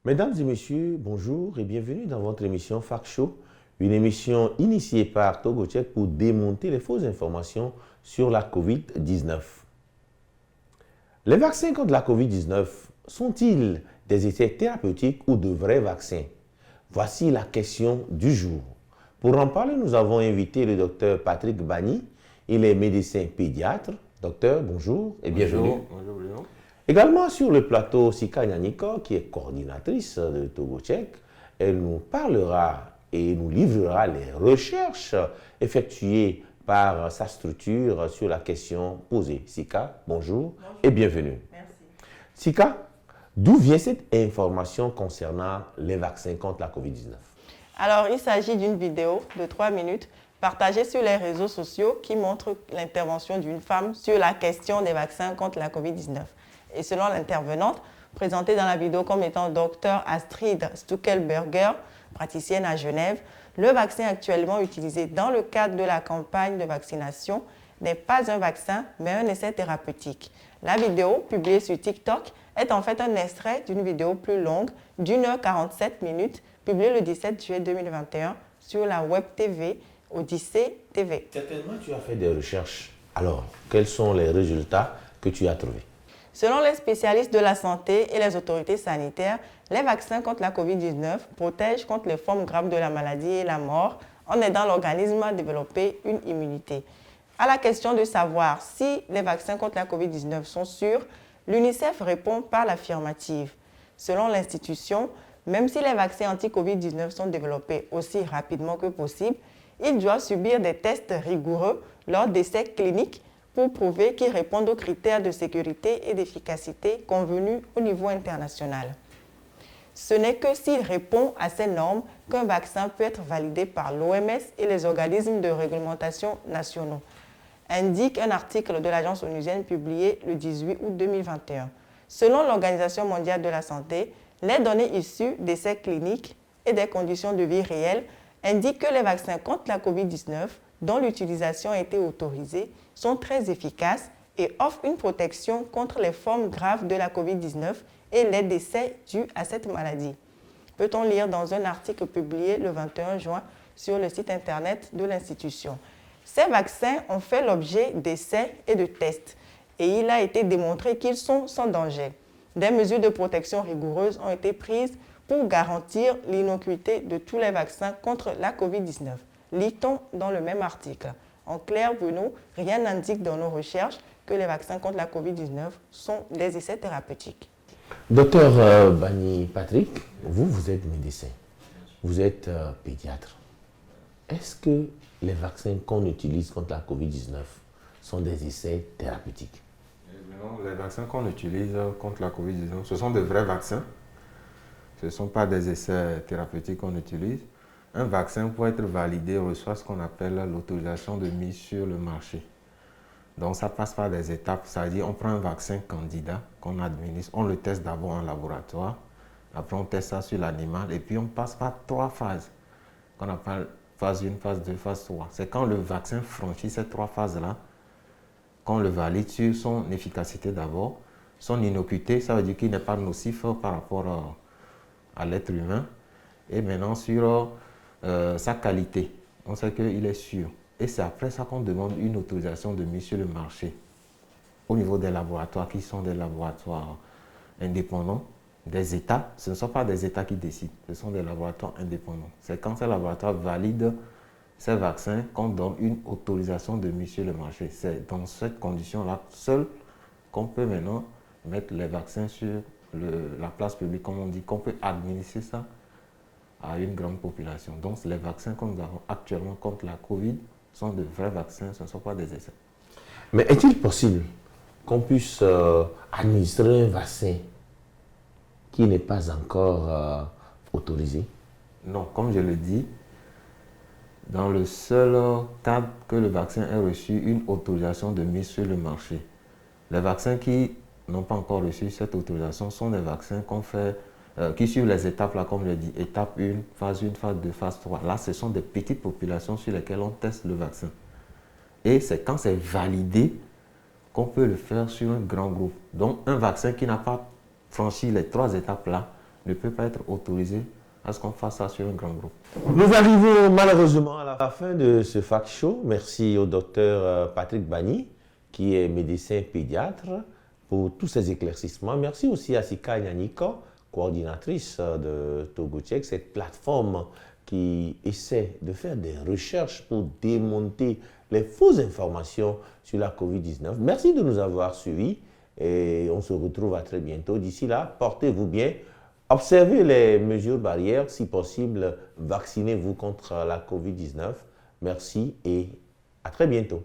Mesdames et messieurs, bonjour et bienvenue dans votre émission Fact Show, une émission initiée par Togo Tchèque pour démonter les fausses informations sur la COVID-19. Les vaccins contre la COVID-19 sont-ils des essais thérapeutiques ou de vrais vaccins? Voici la question du jour. Pour en parler, nous avons invité le docteur Patrick Bani. Il est médecin pédiatre. Docteur, bonjour et bienvenue. Bonjour, Bruno. Également sur le plateau, Sika Nyaniko, qui est coordinatrice de Togo Tchèque. Elle nous parlera et nous livrera les recherches effectuées par sa structure sur la question posée. Sika, bonjour et bienvenue. Merci. Sika, d'où vient cette information concernant les vaccins contre la COVID-19? Alors, il s'agit d'une vidéo de 3 minutes partagée sur les réseaux sociaux qui montre l'intervention d'une femme sur la question des vaccins contre la COVID-19. Et selon l'intervenante, présentée dans la vidéo comme étant Dr Astrid Stuckelberger, praticienne à Genève, le vaccin actuellement utilisé dans le cadre de la campagne de vaccination n'est pas un vaccin, mais un essai thérapeutique. La vidéo, publiée sur TikTok, est en fait un extrait d'une vidéo plus longue d'1h47 minutes, publiée le 17 juillet 2021 sur la web TV Odyssée TV. Certainement, tu as fait des recherches. Alors, quels sont les résultats que tu as trouvés? Selon les spécialistes de la santé et les autorités sanitaires, les vaccins contre la COVID-19 protègent contre les formes graves de la maladie et la mort en aidant l'organisme à développer une immunité. À la question de savoir si les vaccins contre la COVID-19 sont sûrs, l'UNICEF répond par l'affirmative. Selon l'institution, même si les vaccins anti-COVID-19 sont développés aussi rapidement que possible, ils doivent subir des tests rigoureux lors d'essais cliniques pour prouver qu'ils répondent aux critères de sécurité et d'efficacité convenus au niveau international. Ce n'est que s'il répond à ces normes qu'un vaccin peut être validé par l'OMS et les organismes de réglementation nationaux, indique un article de l'agence onusienne publié le 18 août 2021. Selon l'Organisation mondiale de la santé, les données issues d'essais cliniques et des conditions de vie réelles indiquent que les vaccins contre la COVID-19, dont l'utilisation a été autorisée, sont très efficaces et offrent une protection contre les formes graves de la COVID-19 et les décès dus à cette maladie. Peut-on lire dans un article publié le 21 juin sur le site internet de l'institution. Ces vaccins ont fait l'objet d'essais et de tests et il a été démontré qu'ils sont sans danger. Des mesures de protection rigoureuses ont été prises pour garantir l'innocuité de tous les vaccins contre la COVID-19. Lit-on dans le même article. En clair, Bruno, rien n'indique dans nos recherches que les vaccins contre la COVID-19 sont des essais thérapeutiques. Docteur Bani Patrick, vous êtes médecin, vous êtes pédiatre. Est-ce que les vaccins qu'on utilise contre la COVID-19 sont des essais thérapeutiques? Non, les vaccins qu'on utilise contre la COVID-19, ce sont de vrais vaccins. Ce ne sont pas des essais thérapeutiques qu'on utilise. Un vaccin, pour être validé, reçoit ce qu'on appelle l'autorisation de mise sur le marché. Donc ça passe par des étapes, c'est-à-dire on prend un vaccin candidat qu'on administre, on le teste d'abord en laboratoire, après on teste ça sur l'animal et puis on passe par 3 phases qu'on appelle phase 1, phase 2, phase 3. C'est quand le vaccin franchit ces 3 phases-là qu'on le valide sur son efficacité d'abord, son innocuité, ça veut dire qu'il n'est pas nocif par rapport à l'être humain, et maintenant sur sa qualité, on sait qu'il est sûr. Et c'est après ça qu'on demande une autorisation de mise sur le marché au niveau des laboratoires qui sont des laboratoires indépendants, des États. Ce ne sont pas des États qui décident, ce sont des laboratoires indépendants. C'est quand ces laboratoires valident ces vaccins qu'on donne une autorisation de mise sur le marché. C'est dans cette condition-là seul qu'on peut maintenant mettre les vaccins sur la place publique, comme on dit, qu'on peut administrer ça à une grande population. Donc les vaccins que nous avons actuellement contre la COVID sont de vrais vaccins, ce ne sont pas des essais. Mais est-il possible qu'on puisse administrer un vaccin qui n'est pas encore autorisé? Non, comme je le dis, dans le seul cadre que le vaccin ait reçu une autorisation de mise sur le marché. Les vaccins qui n'ont pas encore reçu cette autorisation sont des vaccins qu'on fait qui suivent les étapes là, comme je l'ai dit, étape 1, phase 2, phase 3. Là, ce sont des petites populations sur lesquelles on teste le vaccin. Et c'est quand c'est validé qu'on peut le faire sur un grand groupe. Donc, un vaccin qui n'a pas franchi les 3 étapes là ne peut pas être autorisé à ce qu'on fasse ça sur un grand groupe. Nous arrivons malheureusement à la fin de ce Fact Show. Merci au docteur Patrick Bagny, qui est médecin pédiatre, pour tous ces éclaircissements. Merci aussi à Sika Nyanika, coordinatrice de Togo Tchèque, cette plateforme qui essaie de faire des recherches pour démonter les fausses informations sur la COVID-19. Merci de nous avoir suivis et on se retrouve à très bientôt. D'ici là, portez-vous bien. Observez les mesures barrières, si possible, vaccinez-vous contre la COVID-19. Merci et à très bientôt.